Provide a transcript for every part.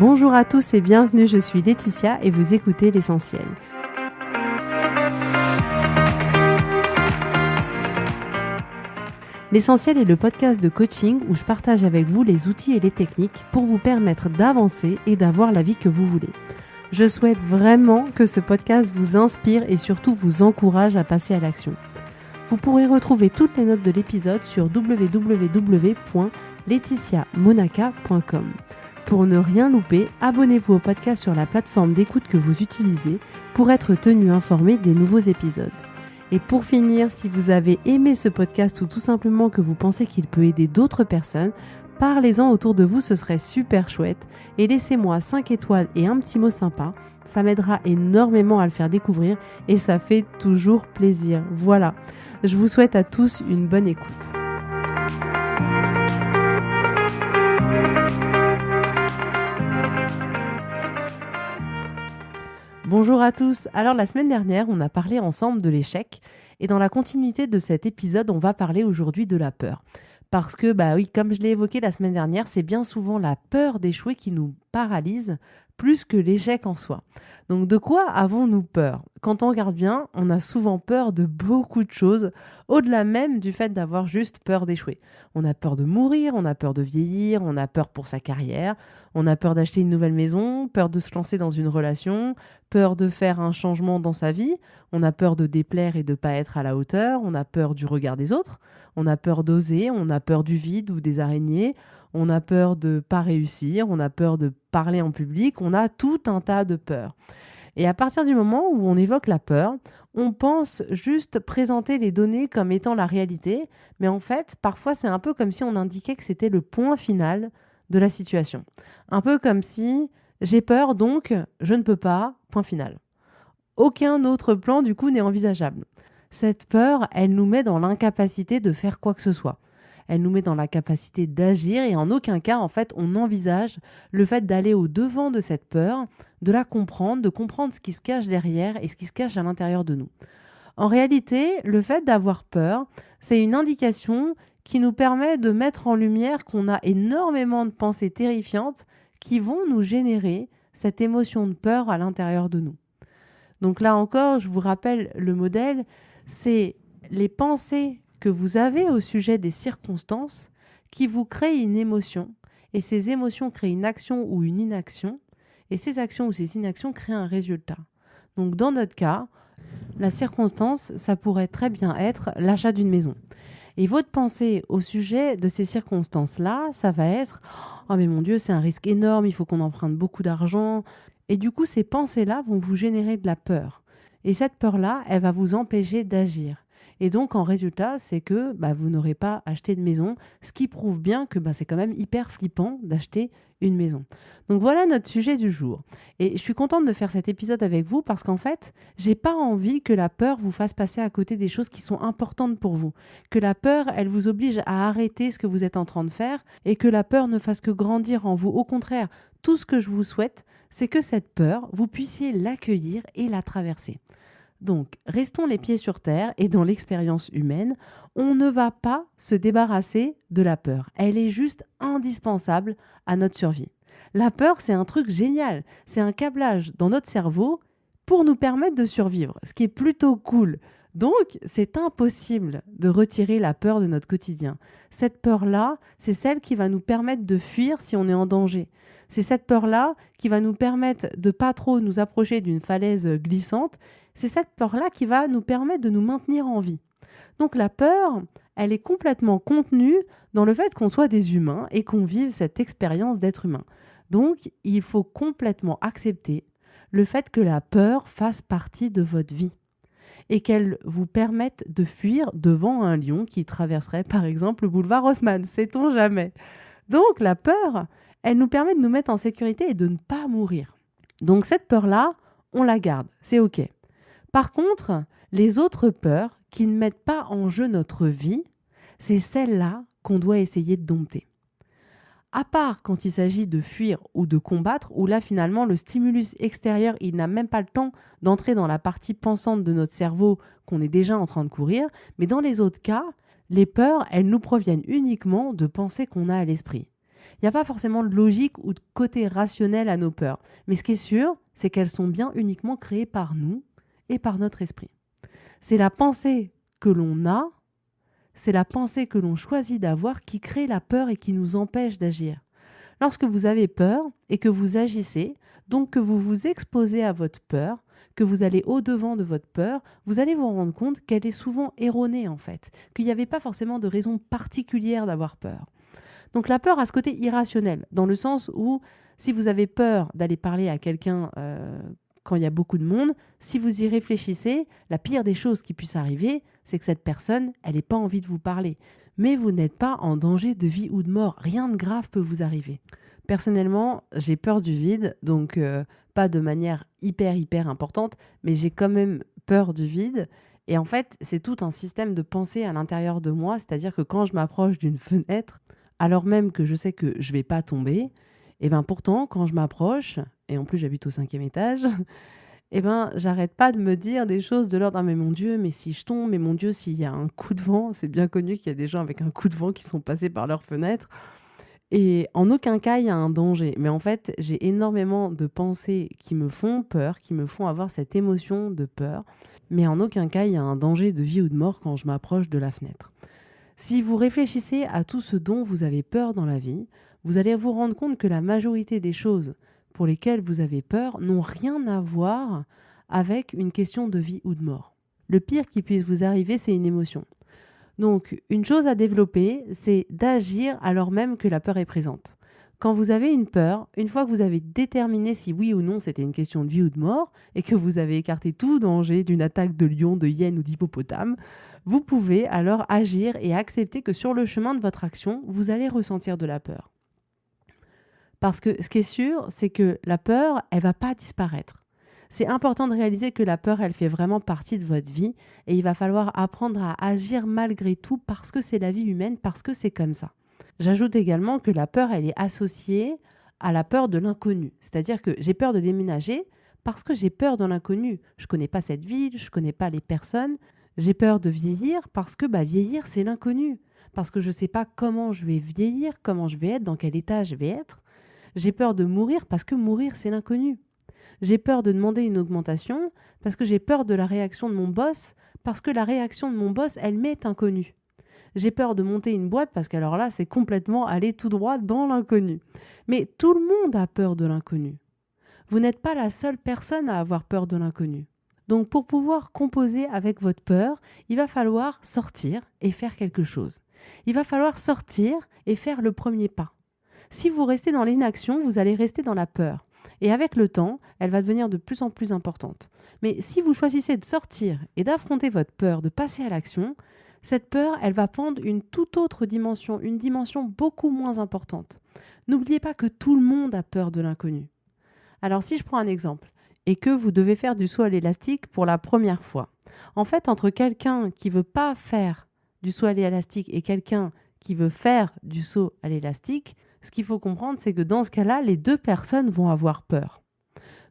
Bonjour à tous et bienvenue, je suis Laetitia et vous écoutez L'Essentiel. L'Essentiel est le podcast de coaching où je partage avec vous les outils et les techniques pour vous permettre d'avancer et d'avoir la vie que vous voulez. Je souhaite vraiment que ce podcast vous inspire et surtout vous encourage à passer à l'action. Vous pourrez retrouver toutes les notes de l'épisode sur www.laetitiamonaca.com. Pour ne rien louper, abonnez-vous au podcast sur la plateforme d'écoute que vous utilisez pour être tenu informé des nouveaux épisodes. Et pour finir, si vous avez aimé ce podcast ou tout simplement que vous pensez qu'il peut aider d'autres personnes, parlez-en autour de vous, ce serait super chouette. Et laissez-moi 5 étoiles et un petit mot sympa, ça m'aidera énormément à le faire découvrir et ça fait toujours plaisir. Voilà, je vous souhaite à tous une bonne écoute. Bonjour à tous. Alors la semaine dernière, on a parlé ensemble de l'échec et dans la continuité de cet épisode, on va parler aujourd'hui de la peur. Parce que oui, comme je l'ai évoqué la semaine dernière, c'est bien souvent la peur d'échouer qui nous paralyse plus que l'échec en soi. Donc de quoi avons-nous peur ? Quand on regarde bien, on a souvent peur de beaucoup de choses, au-delà même du fait d'avoir juste peur d'échouer. On a peur de mourir, on a peur de vieillir, on a peur pour sa carrière, on a peur d'acheter une nouvelle maison, peur de se lancer dans une relation, peur de faire un changement dans sa vie, on a peur de déplaire et de ne pas être à la hauteur, on a peur du regard des autres, on a peur d'oser, on a peur du vide ou des araignées, on a peur de ne pas réussir, on a peur de parler en public, on a tout un tas de peurs. Et à partir du moment où on évoque la peur, on pense juste présenter les données comme étant la réalité, mais en fait, parfois c'est un peu comme si on indiquait que c'était le point final de la situation. Un peu comme si j'ai peur donc je ne peux pas, point final. Aucun autre plan du coup n'est envisageable. Cette peur, elle nous met dans l'incapacité de faire quoi que ce soit. Elle nous met dans la capacité d'agir et en aucun cas, en fait, on envisage le fait d'aller au-devant de cette peur, de la comprendre, de comprendre ce qui se cache derrière et ce qui se cache à l'intérieur de nous. En réalité, le fait d'avoir peur, c'est une indication qui nous permet de mettre en lumière qu'on a énormément de pensées terrifiantes qui vont nous générer cette émotion de peur à l'intérieur de nous. Donc là encore, je vous rappelle le modèle, c'est les pensées que vous avez au sujet des circonstances qui vous créent une émotion et ces émotions créent une action ou une inaction et ces actions ou ces inactions créent un résultat. Donc dans notre cas, la circonstance, ça pourrait très bien être l'achat d'une maison. Et votre pensée au sujet de ces circonstances-là, ça va être « Oh mais mon Dieu, c'est un risque énorme, il faut qu'on emprunte beaucoup d'argent ». Et du coup, ces pensées-là vont vous générer de la peur. Et cette peur-là, elle va vous empêcher d'agir. Et donc, en résultat, c'est que vous n'aurez pas acheté de maison, ce qui prouve bien que c'est quand même hyper flippant d'acheter une maison. Donc voilà notre sujet du jour. Et je suis contente de faire cet épisode avec vous parce qu'en fait, j'ai pas envie que la peur vous fasse passer à côté des choses qui sont importantes pour vous. Que la peur, elle vous oblige à arrêter ce que vous êtes en train de faire et que la peur ne fasse que grandir en vous. Au contraire, tout ce que je vous souhaite, c'est que cette peur, vous puissiez l'accueillir et la traverser. Donc, restons les pieds sur terre et dans l'expérience humaine, on ne va pas se débarrasser de la peur. Elle est juste indispensable à notre survie. La peur, c'est un truc génial. C'est un câblage dans notre cerveau pour nous permettre de survivre, ce qui est plutôt cool. Donc, c'est impossible de retirer la peur de notre quotidien. Cette peur-là, c'est celle qui va nous permettre de fuir si on est en danger. C'est cette peur-là qui va nous permettre de pas trop nous approcher d'une falaise glissante. C'est cette peur-là qui va nous permettre de nous maintenir en vie. Donc la peur, elle est complètement contenue dans le fait qu'on soit des humains et qu'on vive cette expérience d'être humain. Donc il faut complètement accepter le fait que la peur fasse partie de votre vie et qu'elle vous permette de fuir devant un lion qui traverserait par exemple le boulevard Haussmann, sait-on jamais. Donc la peur, elle nous permet de nous mettre en sécurité et de ne pas mourir. Donc cette peur-là, on la garde, c'est OK. Par contre, les autres peurs qui ne mettent pas en jeu notre vie, c'est celles-là qu'on doit essayer de dompter. À part quand il s'agit de fuir ou de combattre, où là finalement le stimulus extérieur, il n'a même pas le temps d'entrer dans la partie pensante de notre cerveau qu'on est déjà en train de courir, mais dans les autres cas, les peurs, elles nous proviennent uniquement de pensées qu'on a à l'esprit. Il n'y a pas forcément de logique ou de côté rationnel à nos peurs. Mais ce qui est sûr, c'est qu'elles sont bien uniquement créées par nous et par notre esprit. C'est la pensée que l'on a, c'est la pensée que l'on choisit d'avoir qui crée la peur et qui nous empêche d'agir. Lorsque vous avez peur et que vous agissez, donc que vous vous exposez à votre peur, que vous allez au-devant de votre peur, vous allez vous rendre compte qu'elle est souvent erronée en fait, qu'il n'y avait pas forcément de raison particulière d'avoir peur. Donc la peur a ce côté irrationnel, dans le sens où si vous avez peur d'aller parler à quelqu'un quand il y a beaucoup de monde, si vous y réfléchissez, la pire des choses qui puisse arriver, c'est que cette personne, elle n'ait pas envie de vous parler. Mais vous n'êtes pas en danger de vie ou de mort, rien de grave peut vous arriver. Personnellement, j'ai peur du vide, donc pas de manière hyper importante, mais j'ai quand même peur du vide. Et en fait, c'est tout un système de pensée à l'intérieur de moi, c'est-à-dire que quand je m'approche d'une fenêtre, alors même que je sais que je ne vais pas tomber, et bien pourtant, quand je m'approche, et en plus j'habite au 5e étage, et ben j'arrête pas de me dire des choses de l'ordre « Ah mais mon Dieu, mais si je tombe, mais mon Dieu, s'il y a un coup de vent », c'est bien connu qu'il y a des gens avec un coup de vent qui sont passés par leur fenêtre, et en aucun cas il y a un danger. Mais en fait, j'ai énormément de pensées qui me font peur, qui me font avoir cette émotion de peur, mais en aucun cas il y a un danger de vie ou de mort quand je m'approche de la fenêtre. Si vous réfléchissez à tout ce dont vous avez peur dans la vie, vous allez vous rendre compte que la majorité des choses pour lesquelles vous avez peur n'ont rien à voir avec une question de vie ou de mort. Le pire qui puisse vous arriver, c'est une émotion. Donc, une chose à développer, c'est d'agir alors même que la peur est présente. Quand vous avez une peur, une fois que vous avez déterminé si oui ou non c'était une question de vie ou de mort, et que vous avez écarté tout danger d'une attaque de lion, de hyène ou d'hippopotame, vous pouvez alors agir et accepter que sur le chemin de votre action, vous allez ressentir de la peur. Parce que ce qui est sûr, c'est que la peur, elle ne va pas disparaître. C'est important de réaliser que la peur, elle fait vraiment partie de votre vie et il va falloir apprendre à agir malgré tout parce que c'est la vie humaine, parce que c'est comme ça. J'ajoute également que la peur, elle est associée à la peur de l'inconnu. C'est-à-dire que j'ai peur de déménager parce que j'ai peur de l'inconnu. Je ne connais pas cette ville, je ne connais pas les personnes. J'ai peur de vieillir parce que vieillir, c'est l'inconnu. Parce que je ne sais pas comment je vais vieillir, comment je vais être, dans quel état je vais être. J'ai peur de mourir parce que mourir, c'est l'inconnu. J'ai peur de demander une augmentation parce que j'ai peur de la réaction de mon boss, parce que la réaction de mon boss, elle m'est inconnue. J'ai peur de monter une boîte parce qu'alors là, c'est complètement aller tout droit dans l'inconnu. Mais tout le monde a peur de l'inconnu. Vous n'êtes pas la seule personne à avoir peur de l'inconnu. Donc pour pouvoir composer avec votre peur, il va falloir sortir et faire quelque chose. Il va falloir sortir et faire le premier pas. Si vous restez dans l'inaction, vous allez rester dans la peur. Et avec le temps, elle va devenir de plus en plus importante. Mais si vous choisissez de sortir et d'affronter votre peur, de passer à l'action, cette peur, elle va prendre une toute autre dimension, une dimension beaucoup moins importante. N'oubliez pas que tout le monde a peur de l'inconnu. Alors si je prends un exemple, et que vous devez faire du saut à l'élastique pour la première fois, en fait, entre quelqu'un qui ne veut pas faire du saut à l'élastique et quelqu'un qui veut faire du saut à l'élastique, ce qu'il faut comprendre, c'est que dans ce cas-là, les deux personnes vont avoir peur.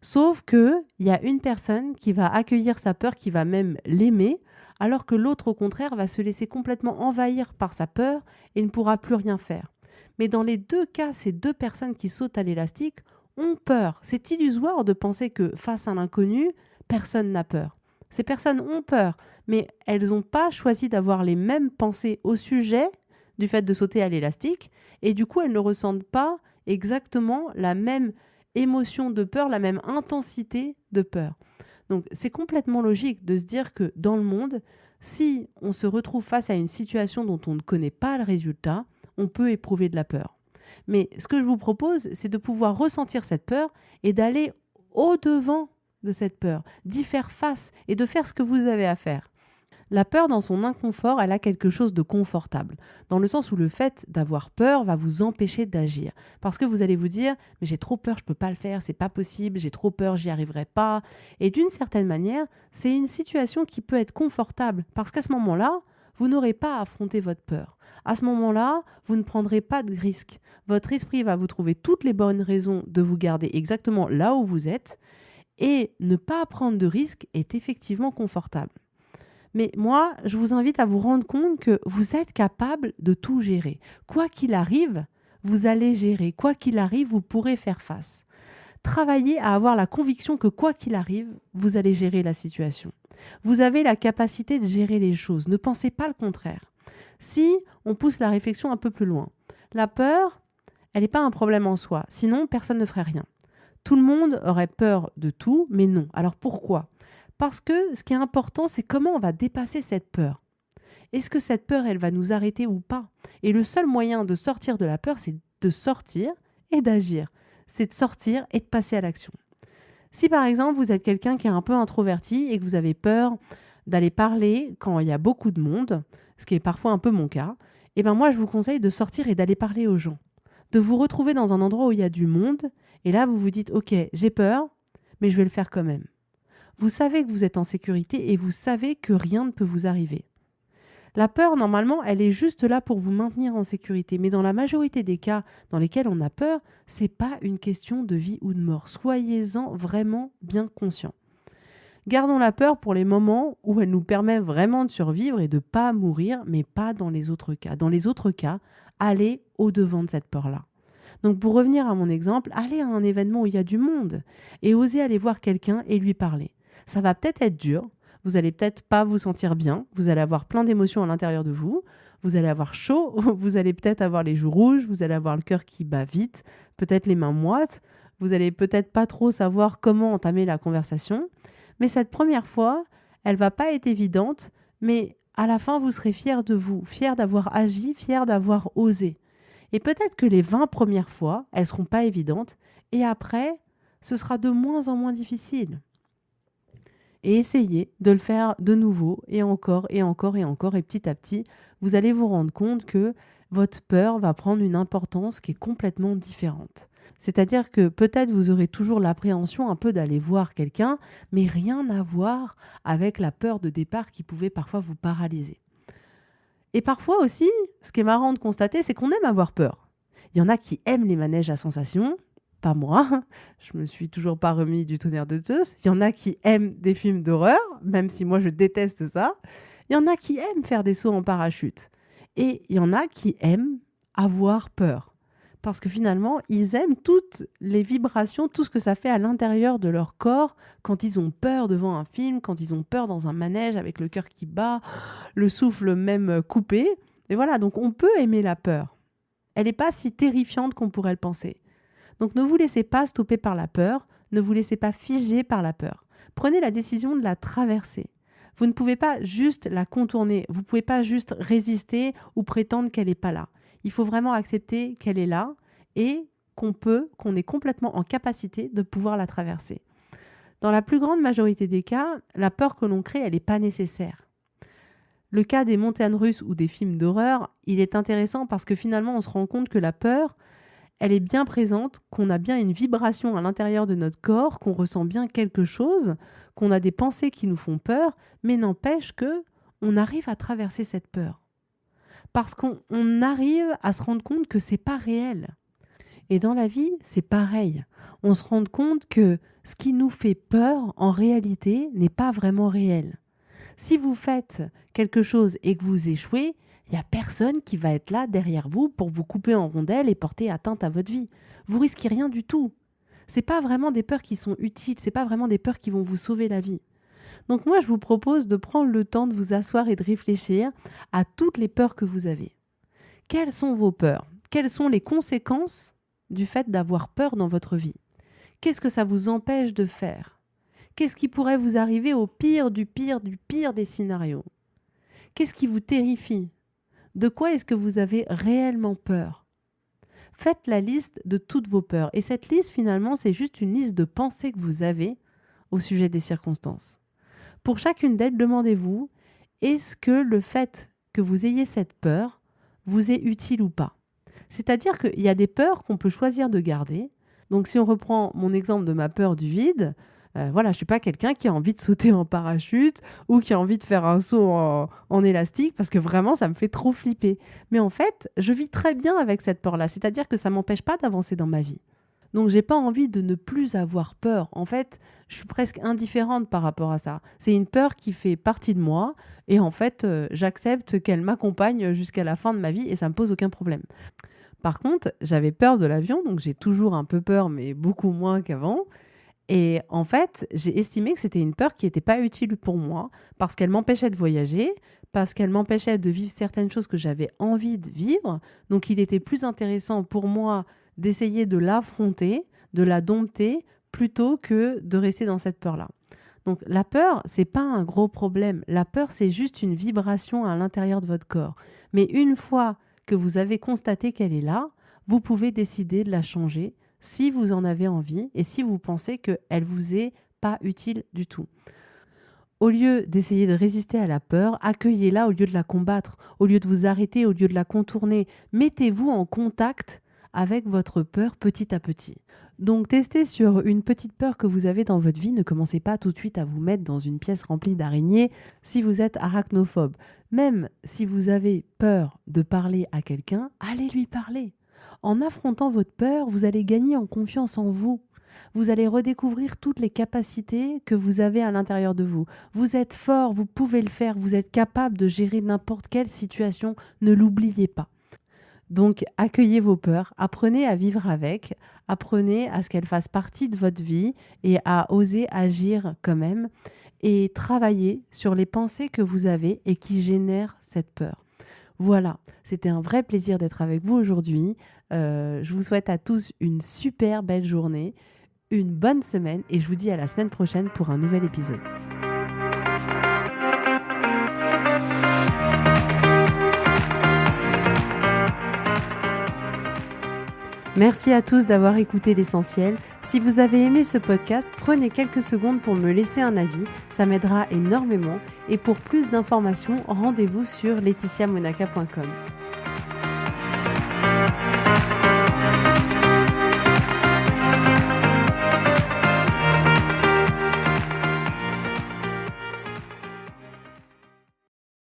Sauf qu'il y a une personne qui va accueillir sa peur, qui va même l'aimer, alors que l'autre, au contraire, va se laisser complètement envahir par sa peur et ne pourra plus rien faire. Mais dans les deux cas, ces deux personnes qui sautent à l'élastique ont peur. C'est illusoire de penser que face à l'inconnu, personne n'a peur. Ces personnes ont peur, mais elles n'ont pas choisi d'avoir les mêmes pensées au sujet du fait de sauter à l'élastique, et du coup, elles ne ressentent pas exactement la même émotion de peur, la même intensité de peur. Donc, c'est complètement logique de se dire que dans le monde, si on se retrouve face à une situation dont on ne connaît pas le résultat, on peut éprouver de la peur. Mais ce que je vous propose, c'est de pouvoir ressentir cette peur et d'aller au-devant de cette peur, d'y faire face et de faire ce que vous avez à faire. La peur, dans son inconfort, elle a quelque chose de confortable, dans le sens où le fait d'avoir peur va vous empêcher d'agir. Parce que vous allez vous dire « mais j'ai trop peur, je ne peux pas le faire, c'est pas possible, j'ai trop peur, j'y arriverai pas ». Et d'une certaine manière, c'est une situation qui peut être confortable, parce qu'à ce moment-là, vous n'aurez pas à affronter votre peur. À ce moment-là, vous ne prendrez pas de risque. Votre esprit va vous trouver toutes les bonnes raisons de vous garder exactement là où vous êtes, et ne pas prendre de risque est effectivement confortable. Mais moi, je vous invite à vous rendre compte que vous êtes capable de tout gérer. Quoi qu'il arrive, Vous allez gérer. Quoi qu'il arrive, vous pourrez faire face. Travaillez à avoir la conviction que quoi qu'il arrive, vous allez gérer la situation. Vous avez la capacité de gérer les choses. Ne pensez pas le contraire. Si on pousse la réflexion un peu plus loin, la peur, elle n'est pas un problème en soi. Sinon, personne ne ferait rien. Tout le monde aurait peur de tout, mais non. Alors pourquoi ? Parce que ce qui est important, c'est comment on va dépasser cette peur. Est-ce que cette peur, elle va nous arrêter ou pas ? Et le seul moyen de sortir de la peur, c'est de sortir et d'agir. C'est de sortir et de passer à l'action. Si par exemple, vous êtes quelqu'un qui est un peu introverti et que vous avez peur d'aller parler quand il y a beaucoup de monde, ce qui est parfois un peu mon cas, eh ben moi, je vous conseille de sortir et d'aller parler aux gens. De vous retrouver dans un endroit où il y a du monde et là, vous vous dites « Ok, j'ai peur, mais je vais le faire quand même ». Vous savez que vous êtes en sécurité et vous savez que rien ne peut vous arriver. La peur, normalement, elle est juste là pour vous maintenir en sécurité. Mais dans la majorité des cas dans lesquels on a peur, c'est pas une question de vie ou de mort. Soyez-en vraiment bien conscients. Gardons la peur pour les moments où elle nous permet vraiment de survivre et de ne pas mourir, mais pas dans les autres cas. Dans les autres cas, allez au-devant de cette peur-là. Donc pour revenir à mon exemple, allez à un événement où il y a du monde et osez aller voir quelqu'un et lui parler. Ça va peut-être être dur, vous allez peut-être pas vous sentir bien, vous allez avoir plein d'émotions à l'intérieur de vous, vous allez avoir chaud, vous allez peut-être avoir les joues rouges, vous allez avoir le cœur qui bat vite, peut-être les mains moites, vous allez peut-être pas trop savoir comment entamer la conversation, mais cette première fois, elle va pas être évidente, mais à la fin, vous serez fiers de vous, fiers d'avoir agi, fiers d'avoir osé. Et peut-être que les 20 premières fois, elles seront pas évidentes, et après, ce sera de moins en moins difficile. Et essayez de le faire de nouveau, et encore, et encore, et encore, et petit à petit, vous allez vous rendre compte que votre peur va prendre une importance qui est complètement différente. C'est-à-dire que peut-être vous aurez toujours l'appréhension un peu d'aller voir quelqu'un, mais rien à voir avec la peur de départ qui pouvait parfois vous paralyser. Et parfois aussi, ce qui est marrant de constater, c'est qu'on aime avoir peur. Il y en a qui aiment les manèges à sensations, pas moi, je me suis toujours pas remis du tonnerre de Zeus. Il y en a qui aiment des films d'horreur, même si moi je déteste ça. Il y en a qui aiment faire des sauts en parachute. Et il y en a qui aiment avoir peur. Parce que finalement, ils aiment toutes les vibrations, tout ce que ça fait à l'intérieur de leur corps quand ils ont peur devant un film, quand ils ont peur dans un manège avec le cœur qui bat, le souffle même coupé. Et voilà, donc on peut aimer la peur. Elle n'est pas si terrifiante qu'on pourrait le penser. Donc ne vous laissez pas stopper par la peur, ne vous laissez pas figer par la peur. Prenez la décision de la traverser. Vous ne pouvez pas juste la contourner, vous ne pouvez pas juste résister ou prétendre qu'elle n'est pas là. Il faut vraiment accepter qu'elle est là et qu'on est complètement en capacité de pouvoir la traverser. Dans la plus grande majorité des cas, la peur que l'on crée, elle n'est pas nécessaire. Le cas des montagnes russes ou des films d'horreur, il est intéressant parce que finalement, on se rend compte que la peur, elle est bien présente, qu'on a bien une vibration à l'intérieur de notre corps, qu'on ressent bien quelque chose, qu'on a des pensées qui nous font peur, mais n'empêche que on arrive à traverser cette peur. Parce qu'on arrive à se rendre compte que c'est pas réel. Et dans la vie, c'est pareil. On se rend compte que ce qui nous fait peur, en réalité, n'est pas vraiment réel. Si vous faites quelque chose et que vous échouez, il n'y a personne qui va être là derrière vous pour vous couper en rondelles et porter atteinte à votre vie. Vous risquez rien du tout. C'est pas vraiment des peurs qui sont utiles, c'est pas vraiment des peurs qui vont vous sauver la vie. Donc moi, je vous propose de prendre le temps de vous asseoir et de réfléchir à toutes les peurs que vous avez. Quelles sont vos peurs ? Quelles sont les conséquences du fait d'avoir peur dans votre vie ? Qu'est-ce que ça vous empêche de faire ? Qu'est-ce qui pourrait vous arriver au pire du pire du pire des scénarios ? Qu'est-ce qui vous terrifie ? De quoi est-ce que vous avez réellement peur ? Faites la liste de toutes vos peurs. Et cette liste, finalement, c'est juste une liste de pensées que vous avez au sujet des circonstances. Pour chacune d'elles, demandez-vous, est-ce que le fait que vous ayez cette peur vous est utile ou pas ? C'est-à-dire qu'il y a des peurs qu'on peut choisir de garder. Donc si on reprend mon exemple de ma peur du vide, voilà, je ne suis pas quelqu'un qui a envie de sauter en parachute ou qui a envie de faire un saut en élastique parce que vraiment, ça me fait trop flipper. Mais en fait, je vis très bien avec cette peur-là. C'est-à-dire que ça ne m'empêche pas d'avancer dans ma vie. Donc, je n'ai pas envie de ne plus avoir peur. En fait, je suis presque indifférente par rapport à ça. C'est une peur qui fait partie de moi et en fait, j'accepte qu'elle m'accompagne jusqu'à la fin de ma vie et ça ne me pose aucun problème. Par contre, j'avais peur de l'avion, donc j'ai toujours un peu peur, mais beaucoup moins qu'avant. Et en fait, j'ai estimé que c'était une peur qui n'était pas utile pour moi parce qu'elle m'empêchait de voyager, parce qu'elle m'empêchait de vivre certaines choses que j'avais envie de vivre. Donc, il était plus intéressant pour moi d'essayer de l'affronter, de la dompter, plutôt que de rester dans cette peur-là. Donc, la peur, c'est pas un gros problème. La peur, c'est juste une vibration à l'intérieur de votre corps. Mais une fois que vous avez constaté qu'elle est là, vous pouvez décider de la changer si vous en avez envie et si vous pensez qu'elle vous est pas utile du tout. Au lieu d'essayer de résister à la peur, accueillez-la au lieu de la combattre, au lieu de vous arrêter, au lieu de la contourner. Mettez-vous en contact avec votre peur petit à petit. Donc testez sur une petite peur que vous avez dans votre vie. Ne commencez pas tout de suite à vous mettre dans une pièce remplie d'araignées si vous êtes arachnophobe. Même si vous avez peur de parler à quelqu'un, allez lui parler. En affrontant votre peur, vous allez gagner en confiance en vous. Vous allez redécouvrir toutes les capacités que vous avez à l'intérieur de vous. Vous êtes fort, vous pouvez le faire, vous êtes capable de gérer n'importe quelle situation, ne l'oubliez pas. Donc accueillez vos peurs, apprenez à vivre avec, apprenez à ce qu'elles fassent partie de votre vie et à oser agir quand même et travaillez sur les pensées que vous avez et qui génèrent cette peur. Voilà, c'était un vrai plaisir d'être avec vous aujourd'hui. Je vous souhaite à tous une super belle journée, une bonne semaine et je vous dis à la semaine prochaine pour un nouvel épisode. Merci à tous d'avoir écouté l'essentiel. Si vous avez aimé ce podcast, prenez quelques secondes pour me laisser un avis, ça m'aidera énormément. Et pour plus d'informations, rendez-vous sur laetitiamonaca.com.